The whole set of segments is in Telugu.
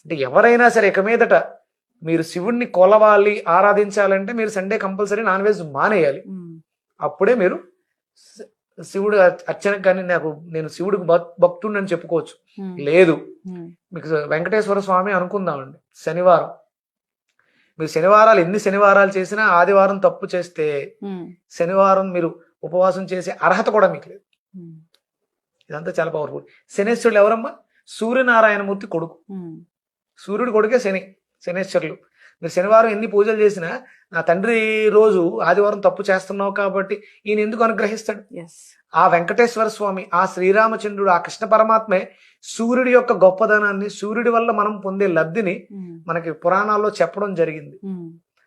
అంటే ఎవరైనా సరే ఇక మీదట మీరు శివుణ్ణి కొలవాలి, ఆరాధించాలంటే మీరు సండే కంపల్సరీ నాన్ వెజ్ మానేయాలి. అప్పుడే మీరు శివుడు అర్చనకు కానీ నేను శివుడికి భక్తుడిని అని చెప్పుకోవచ్చు. లేదు, మీకు వెంకటేశ్వర స్వామి అనుకుందామండి, శనివారం మీరు శనివారాలు ఎన్ని శనివారాలు చేసినా ఆదివారం తప్పు చేస్తే శనివారం మీరు ఉపవాసం చేసే అర్హత కూడా మీకు లేదు. ఇదంతా చాలా పవర్ఫుల్. శనేశ్వరుడు ఎవరమ్మా? సూర్యనారాయణమూర్తి కొడుకు. సూర్యుడు కొడుకే శనేశ్వరులు. మీరు శనివారం ఎన్ని పూజలు చేసినా నా తండ్రి రోజు ఆదివారం తప్పు చేస్తున్నావు కాబట్టి ఈయన ఎందుకు అనుగ్రహిస్తాడు? ఆ వెంకటేశ్వర స్వామి, ఆ శ్రీరామచంద్రుడు, ఆ కృష్ణ పరమాత్మే సూర్యుడి యొక్క గొప్పదనాన్ని, సూర్యుడి వల్ల మనం పొందే లబ్ధిని మనకి పురాణాల్లో చెప్పడం జరిగింది.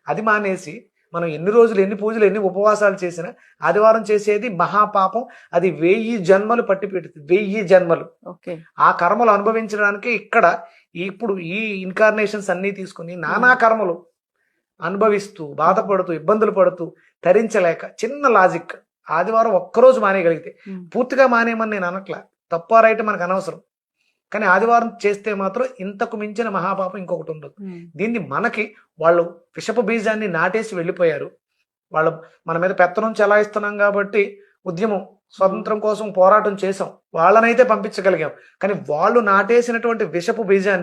అది మానేసి మనం ఎన్ని రోజులు, ఎన్ని పూజలు, ఎన్ని ఉపవాసాలు చేసినా ఆదివారం చేసేది మహాపాపం. అది 1000 జన్మలు పట్టి పెడుతుంది. 1000 జన్మలు ఆ కర్మలు అనుభవించడానికి ఇక్కడ ఇప్పుడు ఈ ఇన్కార్నేషన్స్ అన్ని తీసుకుని నానా కర్మలు అనుభవిస్తూ, బాధపడుతూ, ఇబ్బందులు పడుతూ, తరించలేక, చిన్న లాజిక్, ఆదివారం ఒక్కరోజు మానేయగలిగితే, పూర్తిగా మానేయమని నేను అనట్లా, తప్ప రైట్ మనకు అనవసరం, కానీ ఆదివారం చేస్తే మాత్రం ఇంతకు మించిన మహాపాపం ఇంకొకటి ఉండదు. దీన్ని మనకి వాళ్ళు విషపు బీజాన్ని నాటేసి వెళ్ళిపోయారు. వాళ్ళు మన మీద పెత్తనం చెలాయిస్తున్నాం కాబట్టి ఉద్యమం, స్వతంత్రం కోసం పోరాటం చేసాం, వాళ్ళనైతే పంపించగలిగాం. కానీ వాళ్ళు నాటేసినటువంటి విషపు బీజాన్ని